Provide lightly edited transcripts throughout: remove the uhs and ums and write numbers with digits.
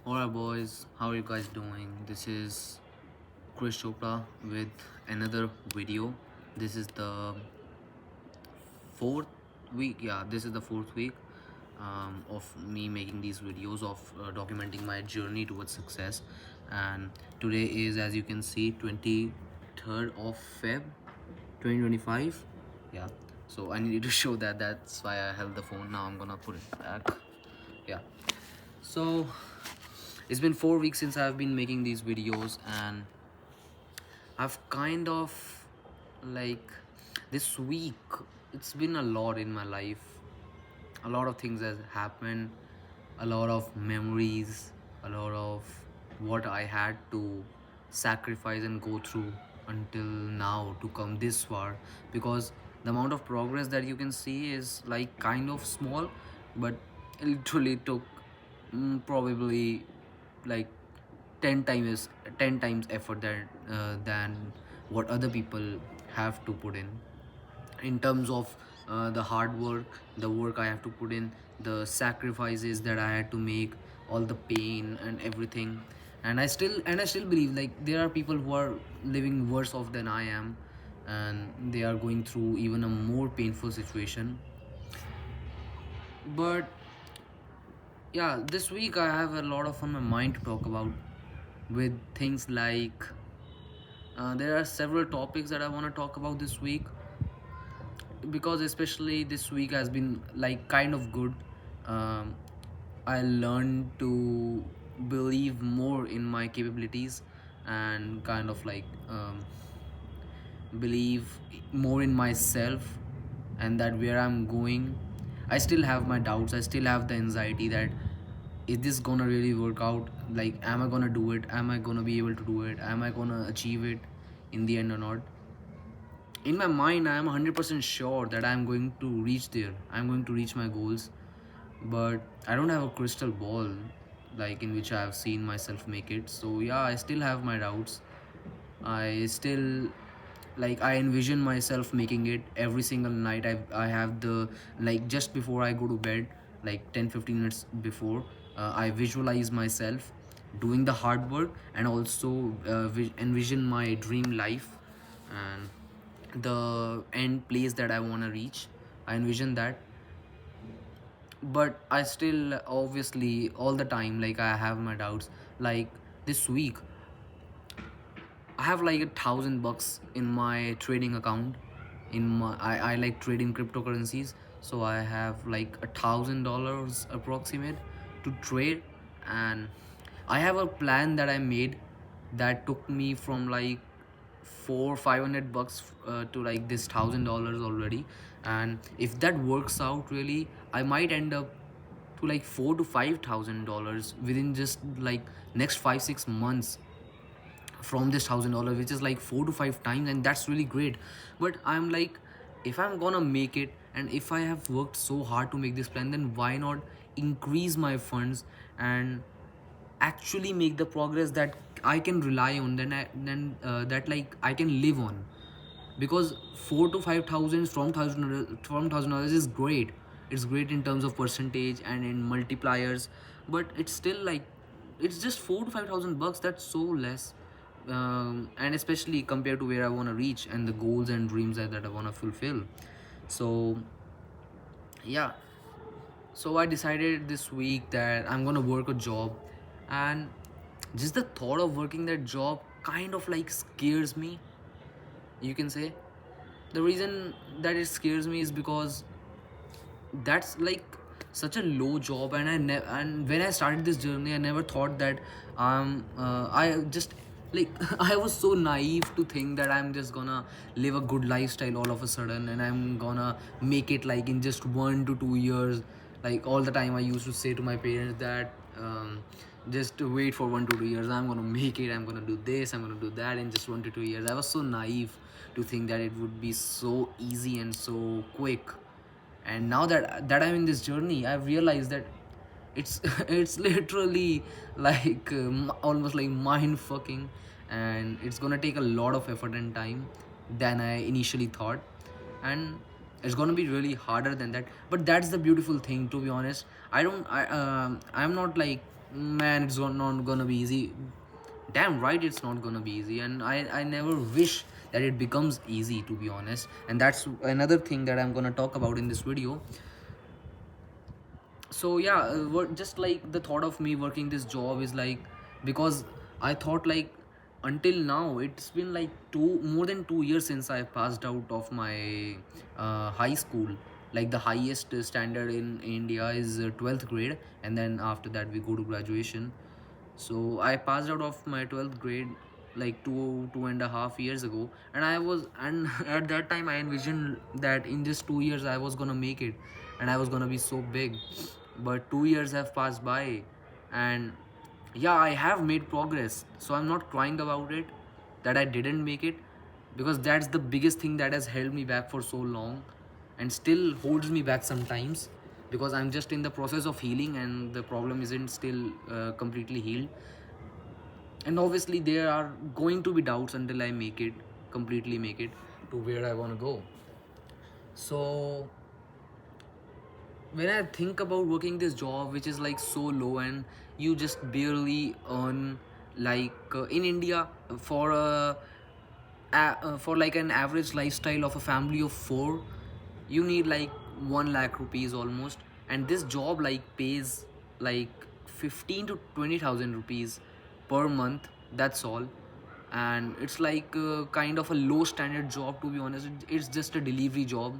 Alright, boys, how are you guys doing? This is Chris Chopra with another video. This is the fourth week, yeah, this is the fourth week of me making these videos of documenting my journey towards success. And today is, as you can see, 23rd of Feb 2025. Yeah, so I needed to show that. That's why I held the phone. Now I'm gonna put it back. Yeah, so it's been 4 weeks since I've been making these videos, and I've kind of like this week it's been a lot in my life. A lot of things has happened, a lot of memories, a lot of what I had to sacrifice and go through until now to come this far, because the amount of progress that you can see is like kind of small, but it literally took probably like 10 times effort than what other people have to put in terms of the hard work, the work I have to put in, the sacrifices that I had to make, all the pain and everything. And I still believe like there are people who are living worse off than I am, and they are going through even a more painful situation. But yeah, this week I have a lot of on my mind to talk about, with things like there are several topics that I want to talk about this week, because especially this week has been like kind of good. um, I learned to believe more in my capabilities, and kind of like believe more in myself, and that where I'm going. I still have my doubts, I still have the anxiety that is this gonna really work out? Like, am I gonna do it? Am I gonna be able to do it? Am I gonna achieve it in the end or not? In my mind, I am 100% sure that I'm going to reach there. I'm going to reach my goals, but I don't have a crystal ball like in which I have seen myself make it. So yeah, I still have my doubts. I still like I envision myself making it every single night. I have the like just before I go to bed, like 10-15 minutes before, I visualize myself doing the hard work, and also envision my dream life and the end place that I want to reach. I envision that, but I still obviously all the time like I have my doubts. Like this week I have like $1,000 in my trading account. I like trading cryptocurrencies, so I have like $1,000 approximate to trade. And I have a plan that I made that took me from like $400-500 to like this $1,000 already. And if that works out really, I might end up to like $4 to $5,000 within just like next 5-6 months from this $1,000, which is like 4 to 5 times, and that's really great. But I'm like, if I'm gonna make it, and if I have worked so hard to make this plan, then why not increase my funds and actually make the progress that I can rely on, that like I can live on. Because 4 to 5 thousand from $1,000 is great. It's great in terms of percentage and in multipliers, but it's still like it's just $4 to 5 thousand bucks. That's so less, and especially compared to where I want to reach and the goals and dreams that I want to fulfill. So yeah, so I decided this week that I'm gonna work a job, and just the thought of working that job kind of like scares me, you can say. The reason that it scares me is because that's like such a low job, and and when I started this journey, I never thought that I just like I was so naive to think that I'm just gonna live a good lifestyle all of a sudden, and I'm gonna make it like in just 1 to 2 years. Like all the time I used to say to my parents that just wait for 1 to 2 years, I'm gonna make it, I'm gonna do this, I'm gonna do that in just 1 to 2 years. I was so naive to think that it would be so easy and so quick. And now that I'm in this journey, I've realized that it's it's literally like almost like mind fucking, and it's gonna take a lot of effort and time than I initially thought. And it's gonna be really harder than that, but that's the beautiful thing, to be honest. I'm not like man, it's not gonna be easy. Damn right, it's not gonna be easy, and I never wish that it becomes easy, to be honest. And that's another thing that I'm gonna talk about in this video. So yeah, just like the thought of me working this job is like, because I thought like, until now it's been like more than 2 years since I passed out of my high school. Like the highest standard in India is 12th grade, and then after that we go to graduation. So I passed out of my 12th grade like 2.5 years ago, and at that time I envisioned that in just 2 years I was gonna make it, and I was gonna be so big. But 2 years have passed by, and yeah, I have made progress. So I'm not crying about it that I didn't make it, because that's the biggest thing that has held me back for so long, and still holds me back sometimes, because I'm just in the process of healing and the problem isn't still completely healed. And obviously there are going to be doubts until I make it, completely make it to where I want to go. So when I think about working this job, which is like so low and you just barely earn, like in India, for for like an average lifestyle of a family of four, you need like 1 lakh rupees almost, and this job like pays like 15 to 20,000 rupees per month. That's all, and it's like kind of a low standard job, to be honest. It's just a delivery job,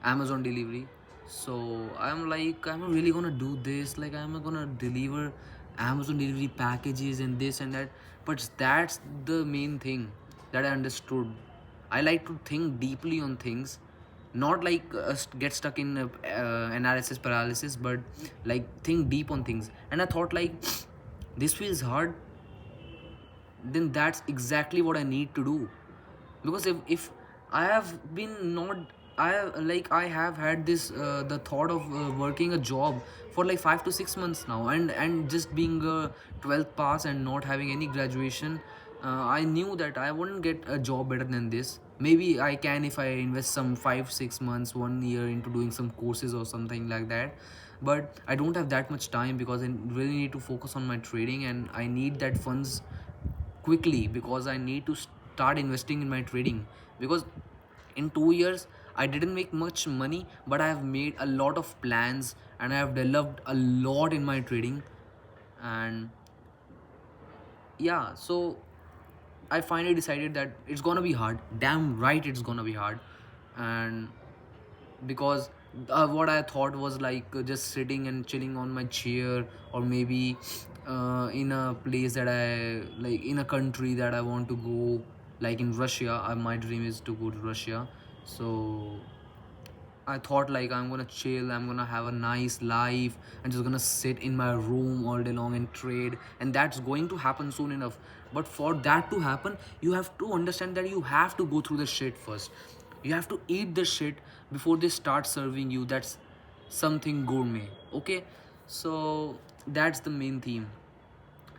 Amazon delivery. So I'm like, I'm really gonna do this, like I'm gonna deliver Amazon delivery packages and this and that. But that's the main thing that I understood. I like to think deeply on things, not like get stuck in analysis paralysis, but like think deep on things. And I thought like, this feels hard, then that's exactly what I need to do. Because if I have been not, I have had this the thought of working a job for like 5 to 6 months now, and just being a 12th pass and not having any graduation. I knew that I wouldn't get a job better than this. Maybe I can if I invest some 5 6 months, 1 year into doing some courses or something like that. But I don't have that much time, because I really need to focus on my trading, and I need that funds quickly, because I need to start investing in my trading. Because in 2 years I didn't make much money, but I have made a lot of plans, and I have developed a lot in my trading. And yeah, so I finally decided that it's gonna be hard. Damn right, it's gonna be hard. And because what I thought was like just sitting and chilling on my chair, or maybe in a place that I like, in a country that I want to go, like in Russia. My dream is to go to Russia. So I thought like, I'm gonna chill, I'm gonna have a nice life, and just gonna sit in my room all day long and trade, and that's going to happen soon enough. But for that to happen, you have to understand that you have to go through the shit first. You have to eat the shit before they start serving you. That's something gourmet, okay? So that's the main theme.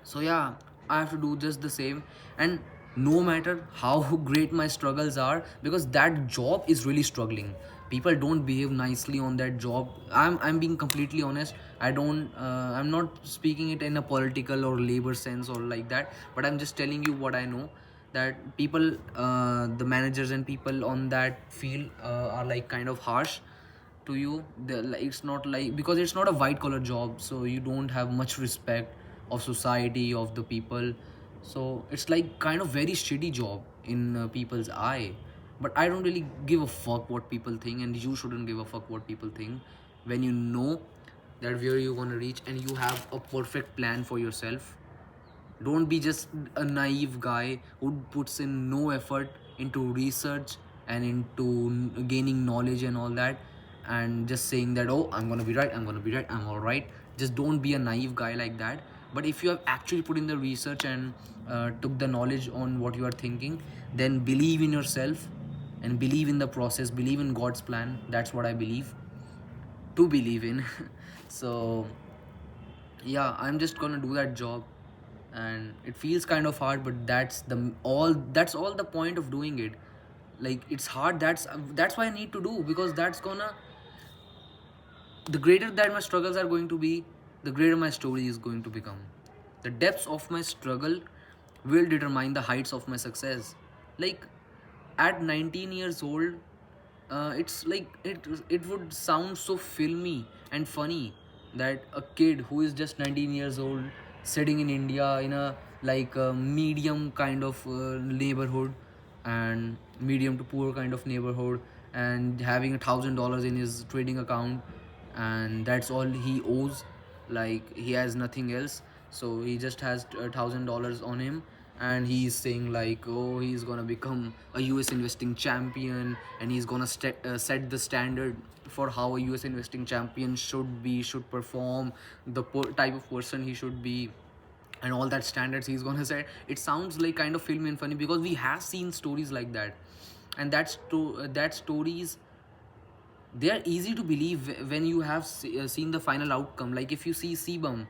So yeah, I have to do just the same. And no matter how great my struggles are, because that job is really struggling. People don't behave nicely on that job. I'm being completely honest. I'm not speaking it in a political or labor sense or like that, but I'm just telling you what I know. That people, the managers and people on that field are like kind of harsh to you. It's not like, because it's not a white collar job, so you don't have much respect of society, of the people. So it's like kind of very shitty job in people's eye. But I don't really give a fuck what people think, and you shouldn't give a fuck what people think, when you know that where you're gonna reach and you have a perfect plan for yourself. Don't be just a naive guy who puts in no effort into research and into gaining knowledge and all that, and just saying that, oh, I'm gonna be right, I'm gonna be right, I'm all right. Just don't be a naive guy like that. But if you have actually put in the research and took the knowledge on what you are thinking, then believe in yourself and believe in the process, believe in God's plan. That's what I believe to believe in. So yeah, I'm just gonna do that job, and it feels kind of hard, but that's all the point of doing it. Like, it's hard, that's why I need to do, because that's gonna, the greater that my struggles are going to be, the greater my story is going to become. The depths of my struggle will determine the heights of my success. Like at 19 years old, it's like it would sound so filmy and funny that a kid who is just 19 years old sitting in India in a like a medium kind of neighborhood and medium to poor kind of neighborhood and having $1,000 in his trading account, and that's all he owes. Like he has nothing else, so he just has $1,000 on him, and he's saying like, oh, he's gonna become a US investing champion, and he's gonna set the standard for how a US investing champion should be, should perform, the type of person he should be, and all that standards he's gonna set. It sounds like kind of filmy and funny because we have seen stories like that, and that stories, they are easy to believe when you have seen the final outcome. Like if you see Sebum,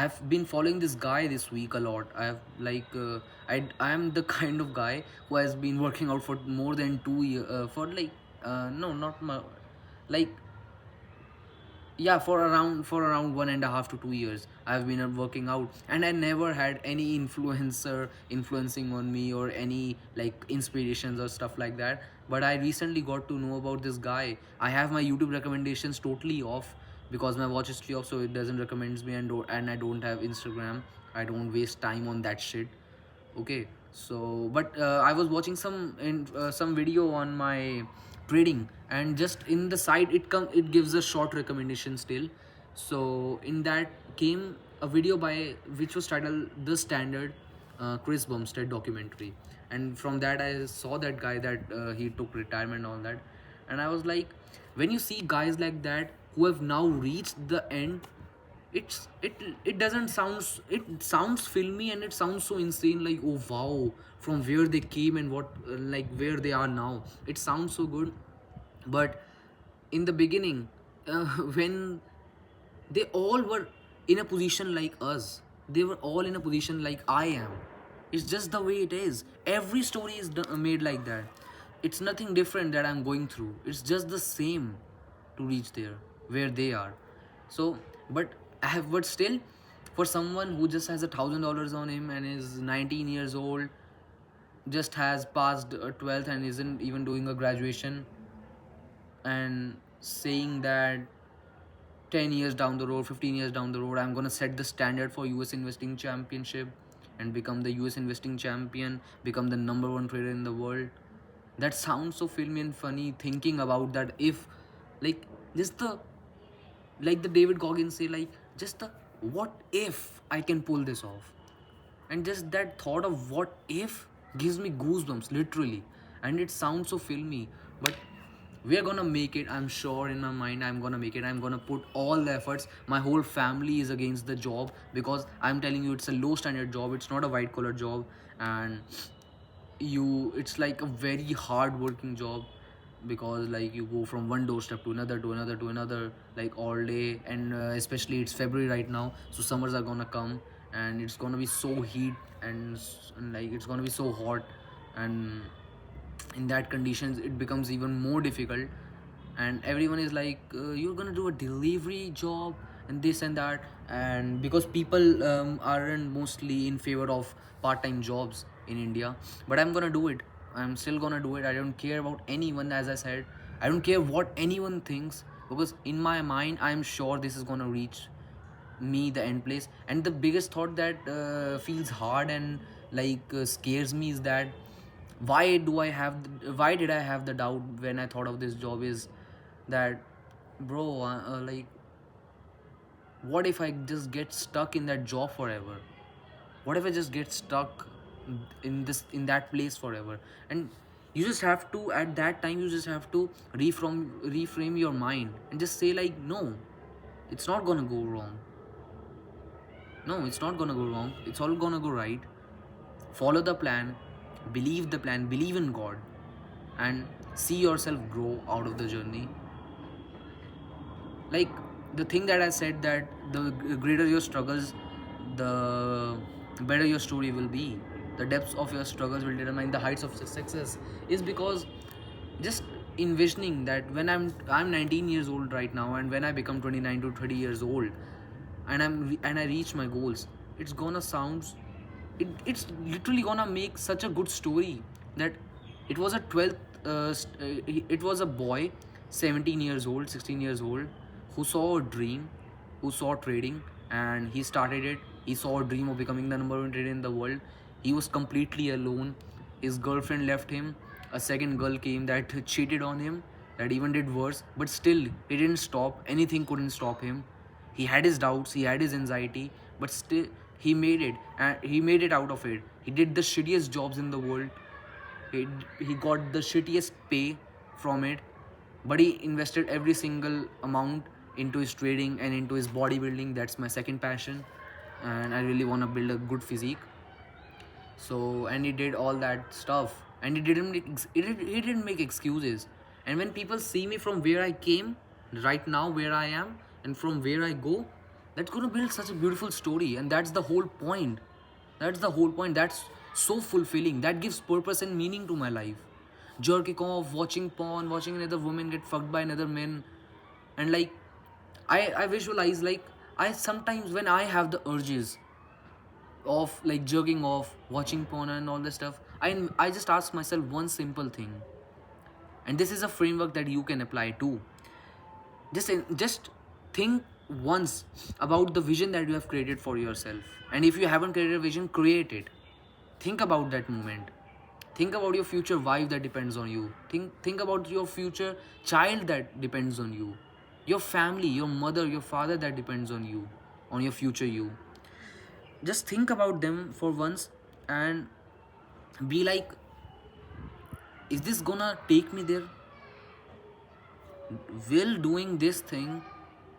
I've been following this guy this week a lot. I have like I am the kind of guy who has been working out for more than 2 years for like no not like yeah, for around 1.5 to 2 years I've been working out, and I never had any influencer influencing on me or any like inspirations or stuff like that. But I recently got to know about this guy. I have my YouTube recommendations totally off because my watch history off, so it doesn't recommend me, and I don't have Instagram. I don't waste time on that shit. Okay, so but I was watching some video on my trading, and just in the side it gives a short recommendation still. So in that came a video by which was titled The Standard, Chris Bumstead documentary, and from that I saw that guy that he took retirement and all that, and I was like, when you see guys like that who have now reached the end, it doesn't sounds, it sounds filmy and it sounds so insane, like, oh wow, from where they came and what like where they are now, it sounds so good. But in the beginning, when they all were in a position like us, they were all in a position like I am. It's just the way it is. Every story is made like that. It's nothing different that I'm going through, it's just the same to reach there where they are. So but but still, for someone who just has $1,000 on him and is 19 years old, just has passed 12th and isn't even doing a graduation, and saying that 10 years down the road, 15 years down the road, I'm going to set the standard for US investing championship and become the US investing champion, become the number one trader in the world. That sounds so filmy and funny, thinking about that. If like just the, like the David Goggins say, like just the what if I can pull this off, and just that thought of what if gives me goosebumps literally. And it sounds so filmy, but we're gonna make it. I'm sure in my mind I'm gonna make it. I'm gonna put all the efforts. My whole family is against the job because I'm telling you, it's a low standard job, it's not a white collar job, and it's like a very hard working job, because like you go from one doorstep to another, to another, to another, like all day. And especially it's February right now, so summers are gonna come, and it's gonna be so heat, and like it's gonna be so hot, and in that conditions it becomes even more difficult. And everyone is like, you're gonna do a delivery job and this and that, and because people aren't mostly in favor of part-time jobs in India. But I'm gonna do it. I'm still gonna do it. I don't care about anyone. As I said, I don't care what anyone thinks, because in my mind I'm sure this is gonna reach me the end place. And the biggest thought that feels hard and like scares me is that why did I have the doubt when I thought of this job, is that, bro, like what if I just get stuck in that job forever? What if I just get stuck in that place forever? And you just have to, at that time, you just have to reframe your mind and just say like, no, it's not gonna go wrong. No, it's not gonna go wrong. It's all gonna go right. Follow the plan, believe in God, and see yourself grow out of the journey. Like the thing that I said, that the greater your struggles, the better your story will be. The depths of your struggles will determine the heights of success, is because just envisioning that when I'm 19 years old right now, and when I become 29 to 30 years old, and I reach my goals, it's gonna sound, it's literally gonna make such a good story that it was a 12th it was a boy, 17 years old, 16 years old, who saw a dream, who saw trading, and he started it. He saw a dream of becoming the number one trader in the world. He was completely alone. His girlfriend left him. A second girl came that cheated on him, that even did worse, but still he didn't stop. Anything couldn't stop him. He had his doubts, he had his anxiety, but still he made it, and he made it out of it. He did the shittiest jobs in the world. He got the shittiest pay from it, but he invested every single amount into his trading and into his bodybuilding. That's my second passion, and I really want to build a good physique. So, and he did all that stuff, and he didn't make excuses. And when people see me from where I came, right now where I am, and from where I go, that's going to build such a beautiful story. And that's the whole point. That's the whole point. That's so fulfilling. That gives purpose and meaning to my life. Jerking off, watching porn, watching another woman get fucked by another man, and like I visualize, like, I sometimes, when I have the urges of like jerking off, watching porn and all this stuff, I just ask myself one simple thing, and this is a framework that you can apply too. Just think once about the vision that you have created for yourself, and if you haven't created a vision, create it. Think about that moment. Think about your future wife that depends on you. Think about your future child that depends on you. Your family, your mother, your father that depends on you, on your future you. Just think about them for once and be like, is this gonna take me there? Will doing this thing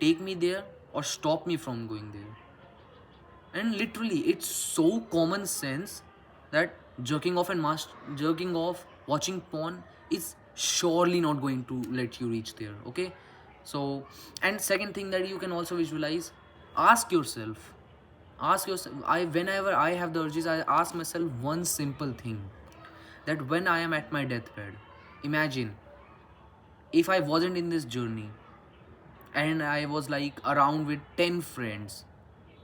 take me there or stop me from going there? And literally, it's so common sense that jerking off, watching porn is surely not going to let you reach there. Okay, so, and second thing that you can also visualize, ask yourself, I whenever I have the urges, I ask myself one simple thing, that when I am at my deathbed, imagine if I wasn't in this journey and I was like around with 10 friends.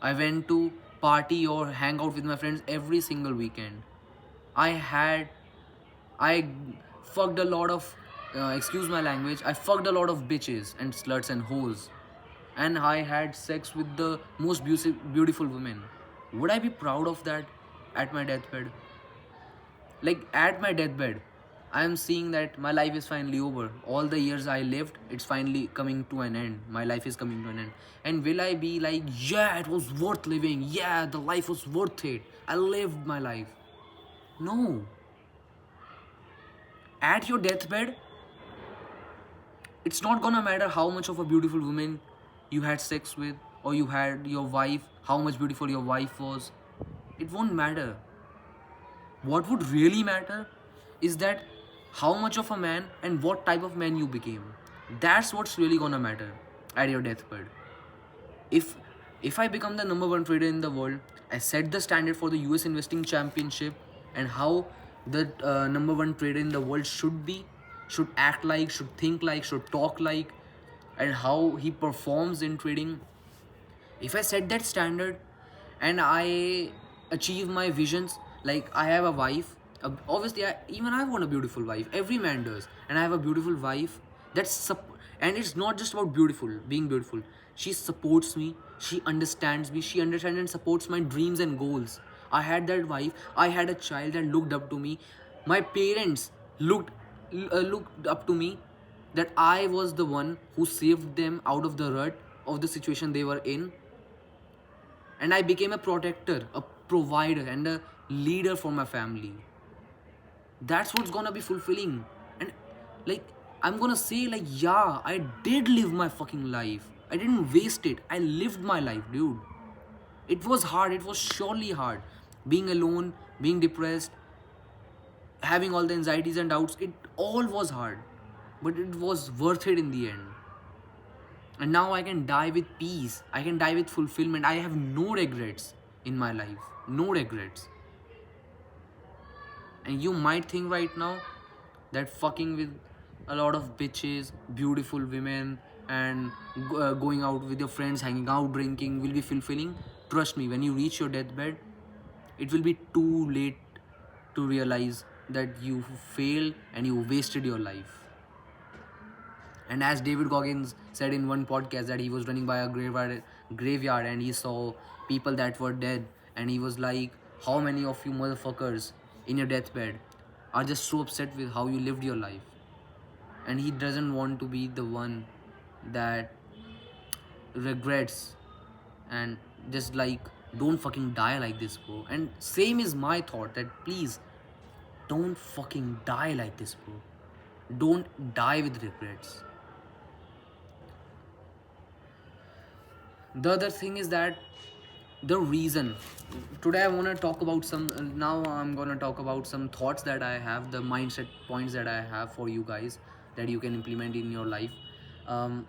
I went to party or hang out with my friends every single weekend. I had, I fucked a lot of, excuse my language, I fucked a lot of bitches and sluts and hoes. And I had sex with the most beautiful women. Would I be proud of that at my deathbed? Like, at my deathbed, I am seeing that my life is finally over. All the years I lived, it's finally coming to an end. My life is coming to an end. And will I be like, yeah, it was worth living. Yeah, the life was worth it. I lived my life. No. At your deathbed, it's not gonna matter how much of a beautiful woman you had sex with, or you had your wife, how much beautiful your wife was. It won't matter. What would really matter is that how much of a man and what type of man you became. That's what's really gonna matter at your deathbed. If I become the number one trader in the world, I set the standard for the US investing championship, and how the number one trader in the world should be, should act like, should think like, should talk like, and how he performs in trading. If I set that standard and I achieve my visions, like I have a wife, obviously even I want a beautiful wife, every man does, and I have a beautiful wife and it's not just about being beautiful. She supports me, she understands me, she understands and supports my dreams and goals. I had that wife, I had a child that looked up to me. My parents looked up to me, that I was the one who saved them out of the rut of the situation they were in. And I became a protector, a provider, and a leader for my family. That's what's gonna be fulfilling. And like, I'm gonna say, like, yeah, I did live my fucking life. I didn't waste it. I lived my life, dude. It was hard. It was surely hard. Being alone, being depressed, having all the anxieties and doubts, it all was hard. But it was worth it in the end. And now I can die with peace. I can die with fulfillment. I have no regrets in my life. No regrets. And you might think right now that fucking with a lot of bitches, beautiful women, and going out with your friends, hanging out, drinking will be fulfilling. Trust me, when you reach your deathbed, it will be too late to realize that you failed and you wasted your life. And as David Goggins said in one podcast that he was running by a graveyard and he saw people that were dead, and he was like, "How many of you motherfuckers in your deathbed are just so upset with how you lived your life?" And he doesn't want to be the one that regrets and just like, don't fucking die like this, bro. And same is my thought that please don't fucking die like this, bro. Don't die with regrets. The other thing is that the reason today I want to talk about some now I'm going to talk about some thoughts that I have, the mindset points that I have for you guys that you can implement in your life. um,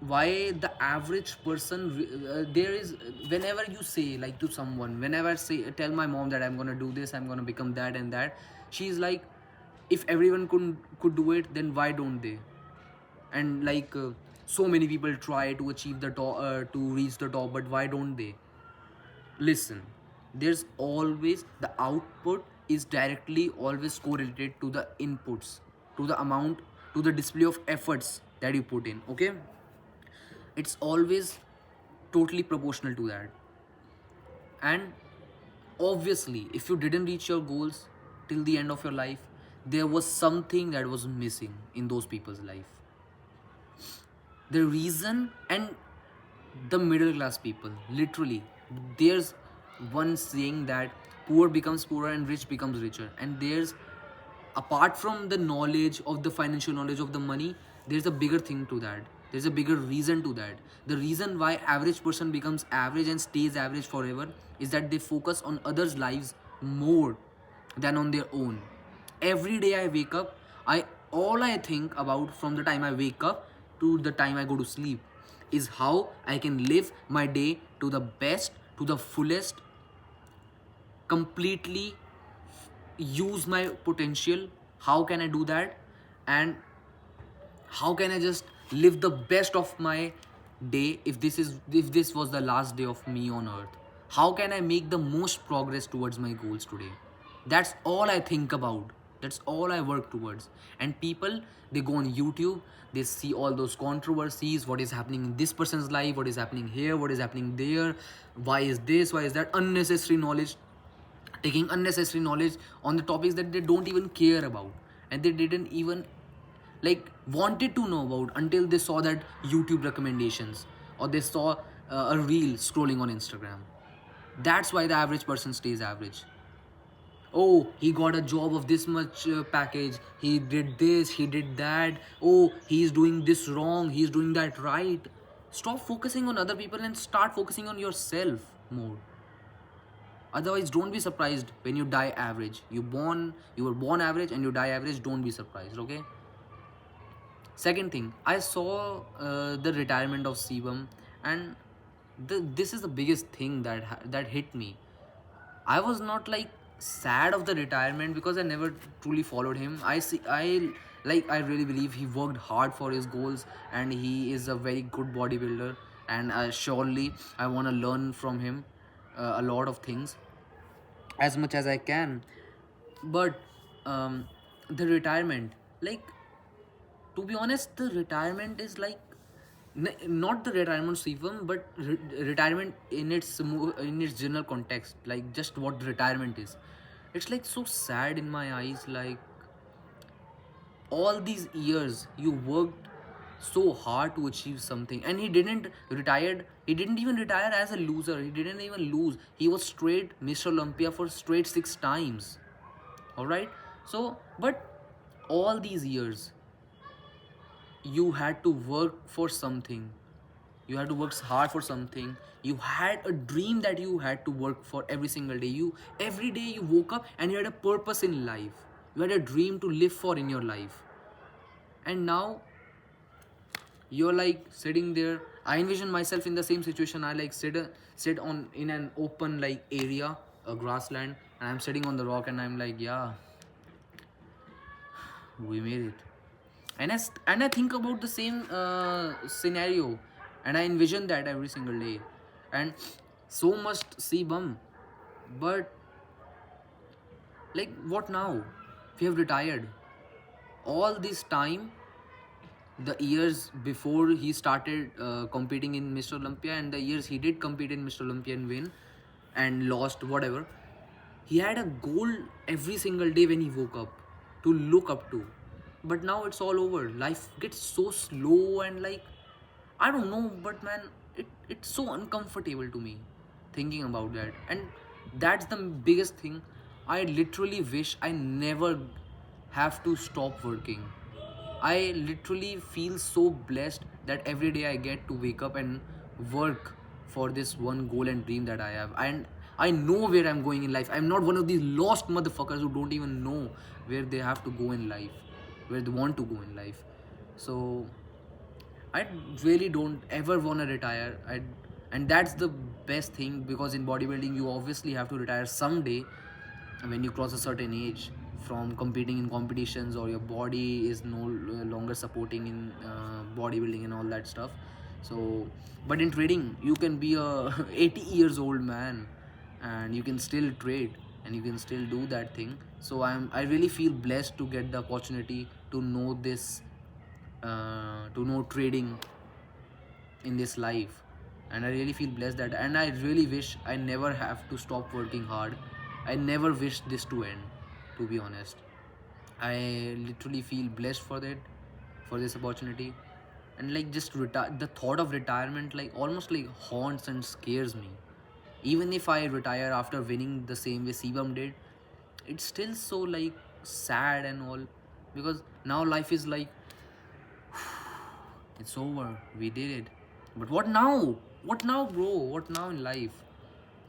why the average person there is, whenever you say like to someone, whenever I say tell my mom that I'm going to do this, I'm going to become that and that, she's like, if everyone could do it, then why don't they? And like so many people try to achieve the top, to reach the top, but why don't they? Listen, there's always the output is directly always correlated to the inputs, to the amount, to the display of efforts that you put in. Okay, it's always totally proportional to that. And obviously if you didn't reach your goals till the end of your life, there was something that was missing in those people's life. The reason, and the middle class people, literally, there's one saying that poor becomes poorer and rich becomes richer. And there's, apart from the knowledge of the financial knowledge of the money, there's a bigger thing to that, there's a bigger reason to that. The reason why average person becomes average and stays average forever is that they focus on others lives more than on their own. Every day I wake up, I all I think about from the time I wake up to the time I go to sleep is how I can live my day to the best, to the fullest, completely use my potential. How can I do that? And how can I just live the best of my day if this was the last day of me on earth? How can I make the most progress towards my goals today? That's all I think about, that's all I work towards. And people, they go on YouTube, they see all those controversies, what is happening in this person's life, what is happening here, what is happening there, why is this, why is that, unnecessary knowledge, taking unnecessary knowledge on the topics that they don't even care about, and they didn't even like wanted to know about until they saw that YouTube recommendations, or they saw a reel scrolling on Instagram. That's why the average person stays average. Oh, he got a job of this much package, he did this, he did that, oh, he's doing this wrong, he's doing that right. Stop focusing on other people and start focusing on yourself more. Otherwise, don't be surprised when you die average. You were born average and you die average. Don't be surprised. Okay. Second thing, I saw the retirement of Shivam, and this is the biggest thing that hit me. I was not like sad of the retirement because I never truly followed him. I really believe he worked hard for his goals, and he is a very good bodybuilder. And surely I want to learn from him a lot of things as much as I can. But the retirement, like, to be honest, the retirement is like not the retirement Sivam, but retirement in in its general context, like just what retirement is. It's like so sad in my eyes. Like all these years you worked so hard to achieve something, and he didn't retired. He didn't even retire as a loser. He didn't even lose. He was straight Mr. Olympia for straight 6 times. All right. So, but all these years you had to work for something, you had to work hard for something, you had a dream that you had to work for every single day. You every day you woke up and you had a purpose in life, you had a dream to live for in your life. And now you're like sitting there. I envision myself in the same situation. I like sit on in an open like area, a grassland, and I'm sitting on the rock and I'm like, yeah, we made it. And I think about the same scenario, and I envision that every single day. And so must see bum. But like, what now? We have retired. All this time, the years before he started competing in Mr. Olympia, and the years he did compete in Mr. Olympia and win and lost, whatever, he had a goal every single day when he woke up to look up to. But now it's all over. Life gets so slow, and like, I don't know, but man, it's so uncomfortable to me thinking about that. And that's the biggest thing. I literally wish I never have to stop working. I literally feel so blessed that every day I get to wake up and work for this one goal and dream that I have. And I know where I'm going in life. I'm not one of these lost motherfuckers who don't even know where they have to go in life, where they want to go in life. So I really don't ever want to retire. And that's the best thing, because in bodybuilding you obviously have to retire someday when you cross a certain age from competing in competitions, or your body is no longer supporting in bodybuilding and all that stuff. So, but in trading you can be a 80 years old man, and you can still trade, and you can still do that thing. So I really feel blessed to get the opportunity to know this, to know trading in this life. And I really feel blessed that, and I really wish I never have to stop working hard. I never wish this to end, to be honest. I literally feel blessed for that, for this opportunity. And like, just the thought of retirement like almost like haunts and scares me. Even if I retire after winning the same way Sebum did, it's still so like sad and all, because now life is like, it's over. We did it. But what now? What now, bro? What now in life?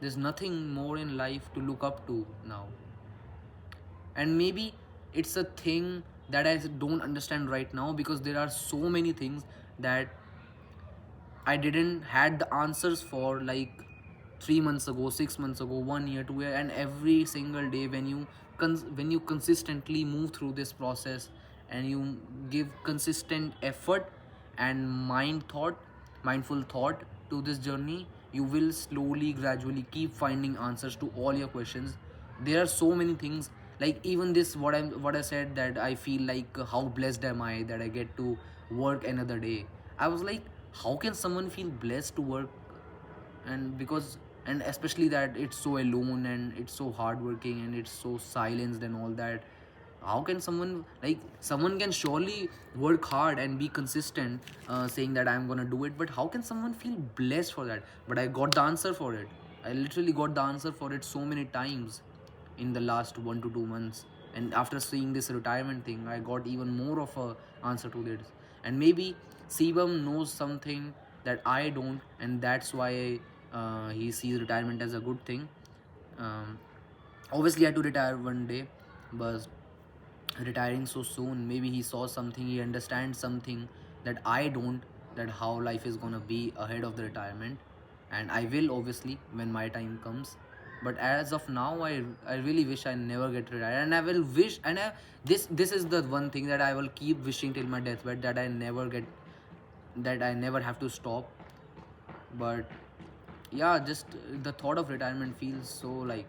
There's nothing more in life to look up to now. And maybe it's a thing that I don't understand right now, because there are so many things that I didn't had the answers for like 3 months ago, 6 months ago, 1 year, 2 year, and every single day when you when you consistently move through this process, and you give consistent effort and mindful thought to this journey, you will slowly, gradually keep finding answers to all your questions. There are so many things, like even this, what I said, that I feel like how blessed am I that I get to work another day. I was like, how can someone feel blessed to work? And because, and especially that it's so alone, and it's so hardworking, and it's so silenced and all that. How can someone, like, someone can surely work hard and be consistent, saying that I'm gonna do it, but how can someone feel blessed for that? But I got the answer for it. I literally got the answer for it so many times in the last 1 to 2 months. And after seeing this retirement thing, I got even more of a answer to this. And maybe Sebum knows something that I don't, and that's why he sees retirement as a good thing. um, Obviously I had to retire one day, but retiring so soon, maybe he saw something, he understands something that I don't, that how life is gonna be ahead of the retirement. And I will, obviously, when my time comes. But as of now, I really wish I never get retired, and I will wish, and this is the one thing that I will keep wishing till my deathbed, that I never have to stop. But yeah, just the thought of retirement feels so like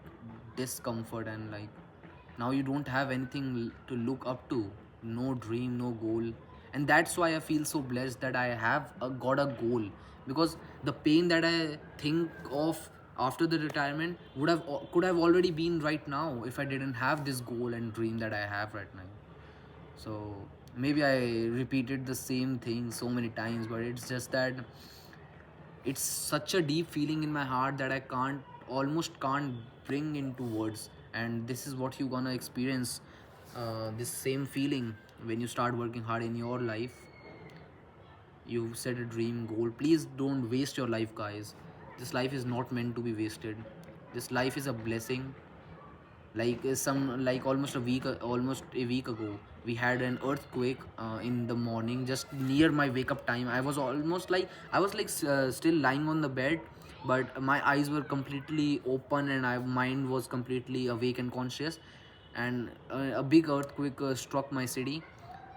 discomfort, and like, now you don't have anything to look up to, no dream, no goal. And that's why I feel so blessed that I have got a goal. Because the pain that I think of after the retirement could have already been right now if I didn't have this goal and dream that I have right now. So maybe I repeated the same thing so many times, but it's just that it's such a deep feeling in my heart that I almost can't bring into words. And this is what you're gonna experience, this same feeling when you start working hard in your life. You set a dream goal. Please don't waste your life, guys. This life is not meant to be wasted. This life is a blessing. Like some like almost a week ago, we had an earthquake in the morning, just near my wake up time. I was like still lying on the bed, but my eyes were completely open, and my mind was completely awake and conscious. And a big earthquake struck my city.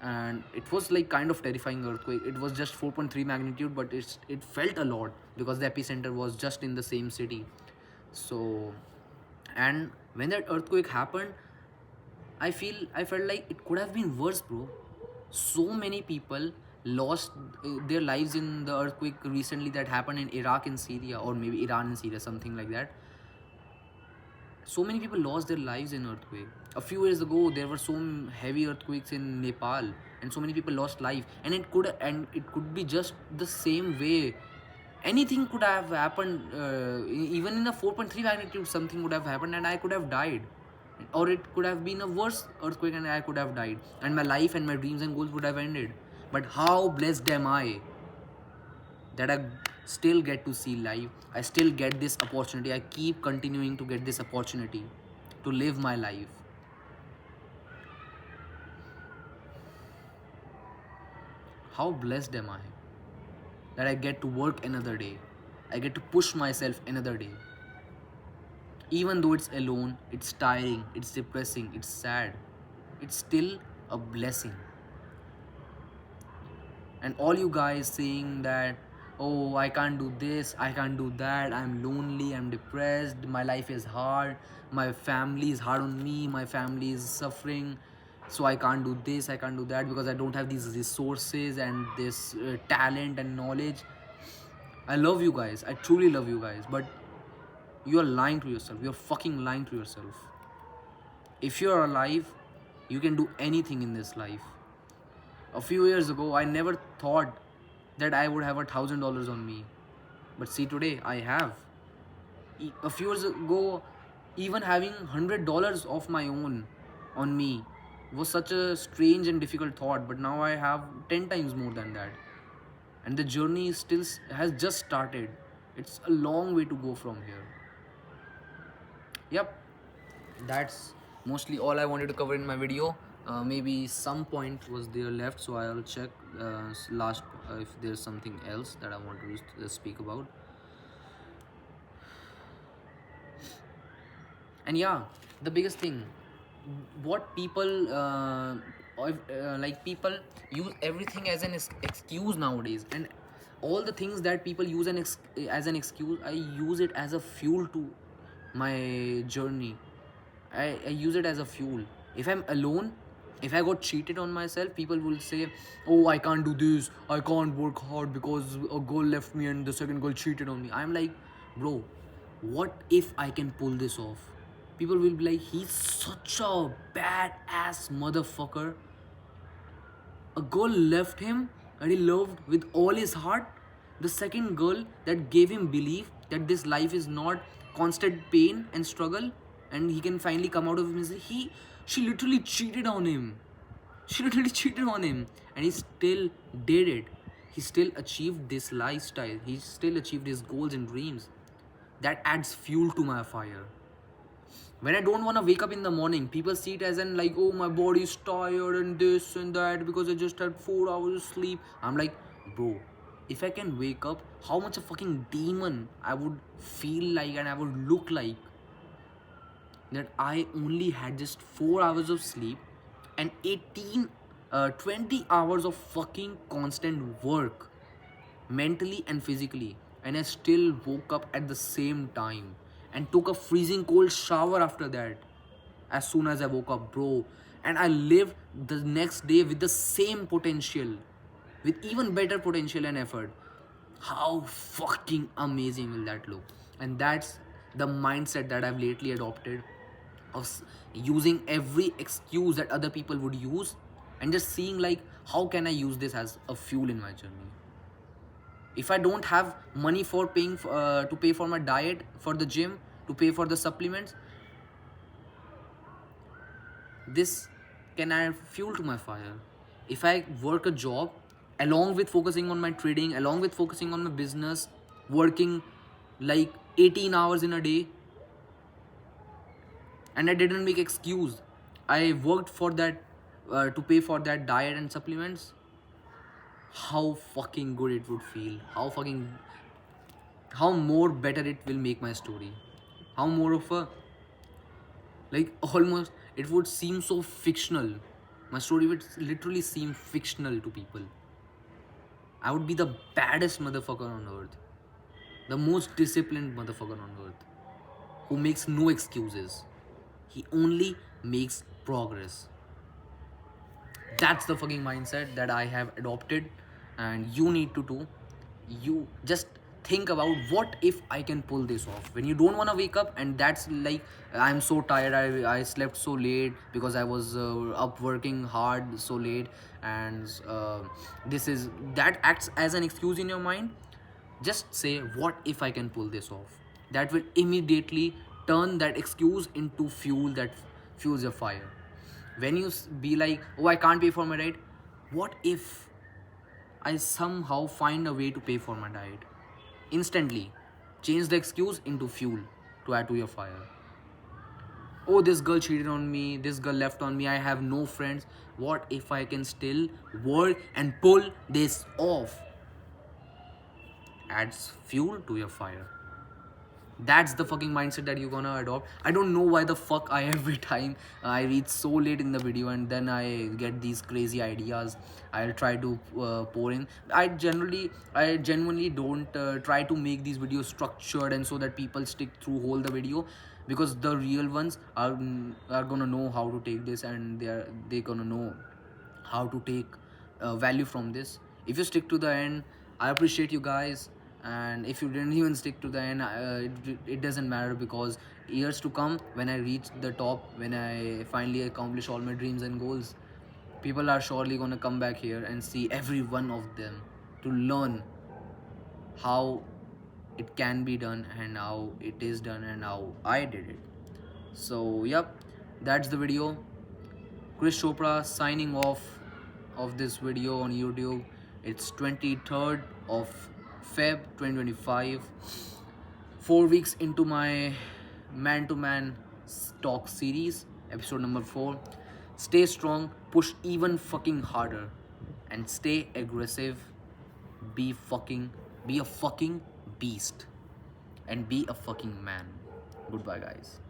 and it was like kind of terrifying earthquake. It was just 4.3 magnitude, but it felt a lot because the epicenter was just in the same city. So, and when that earthquake happened, I felt like it could have been worse, bro. So many people lost their lives in the earthquake recently that happened in Iraq and Syria, or maybe Iran and Syria, something like that. So many people lost their lives in earthquake. A few years ago, there were heavy earthquakes in Nepal, and so many people lost life. And it could be just the same way. Anything could have happened. Even in a 4.3 magnitude, something would have happened, and I could have died. Or it could have been a worse earthquake, and I could have died, and my life and my dreams and goals would have ended. But how blessed am I that I still get to see life. I still get this opportunity. I keep continuing to get this opportunity to live my life. How blessed am I that I get to work another day? I get to push myself another day. Even though it's alone, it's tiring, it's depressing, it's sad, it's still a blessing. And all you guys saying that, oh, I can't do this, I can't do that, I'm lonely, I'm depressed, my life is hard, my family is hard on me, my family is suffering, so I can't do this, I can't do that because I don't have these resources and this talent and knowledge. I love you guys, I truly love you guys, but you are lying to yourself. You're fucking lying to yourself. If you're alive, you can do anything in this life. A few years ago, I never thought that I would have $1,000 on me. But see, today I have. A few years ago, even having $100 of my own on me was such a strange and difficult thought. But now I have 10 times more than that. And the journey still has just started. It's a long way to go from here. Yep, that's mostly all I wanted to cover in my video. Maybe some point was there left, so I'll check last if there's something else that I want to speak about. And yeah, the biggest thing, what people like people use everything as an excuse nowadays, and all the things that people use as an excuse, I use it as a fuel to my journey. I use it as a fuel. If I'm alone, if I got cheated on myself, people will say, oh, I can't do this, I can't work hard because a girl left me and the second girl cheated on me. I'm like, bro, what if I can pull this off? People will be like, he's such a badass motherfucker. A girl left him and he loved with all his heart. The second girl that gave him belief that this life is not constant pain and struggle and he can finally come out of misery. She literally cheated on him. She literally cheated on him, and he still did it. He still achieved this lifestyle. He still achieved his goals and dreams. That adds fuel to my fire. When I don't want to wake up in the morning, people see it as an like, oh, my body is tired and this and that because I just had 4 hours of sleep. I'm like, bro, if I can wake up, how much a fucking demon I would feel like and I would look like that I only had just 4 hours of sleep and 20 hours of fucking constant work, mentally and physically, and I still woke up at the same time and took a freezing cold shower after that as soon as I woke up, bro. And I lived the next day with the same potential, with even better potential and effort. How fucking amazing will that look? And that's the mindset that I've lately adopted, of using every excuse that other people would use and just seeing like, how can I use this as a fuel in my journey? If I don't have money for paying to pay for my diet, for the gym, to pay for the supplements, this can add fuel to my fire. If I work a job along with focusing on my trading, along with focusing on my business, working like 18 hours in a day, and I didn't make excuse, I worked for that to pay for that diet and supplements, how fucking good it would feel, how more better it will make my story, how more of a like almost it would seem so fictional My story would literally seem fictional to people. I would be the baddest motherfucker on earth, the most disciplined motherfucker on earth, who makes no excuses. He only makes progress. That's the fucking mindset that I have adopted, and you need to too. You just think about, what if I can pull this off when you don't want to wake up, and that's like, I'm so tired, I slept so late because I was up working hard so late, and this is that acts as an excuse in your mind. Just say, what if I can pull this off? That will immediately turn that excuse into fuel that fuels your fire. When you be like, oh, I can't pay for my diet, what if I somehow find a way to pay for my diet? Instantly change the excuse into fuel to add to your fire. Oh, this girl cheated on me, this girl left on me, I have no friends. What if I can still work and pull this off? Adds fuel to your fire. That's the fucking mindset that you're gonna adopt. I don't know why the fuck I every time I reach so late in the video and then I get these crazy ideas, I'll try to pour in. I genuinely don't try to make these videos structured and so that people stick through whole the video, because the real ones are gonna know how to take this, and they gonna know how to take value from this. If you stick to the end, I appreciate you guys. And if you didn't even stick to the end, it doesn't matter, because years to come, when I reach the top, when I finally accomplish all my dreams and goals, people are surely going to come back here and see every one of them, to learn how it can be done and how it is done and how I did it. So yep, that's the video. Chris Chopra signing off of this video on YouTube. It's 23rd of Feb 2025. 4 weeks into my man to man talk series, episode number 4. Stay strong, push even fucking harder, and stay aggressive. Be a fucking beast, and be a fucking man. Goodbye, guys.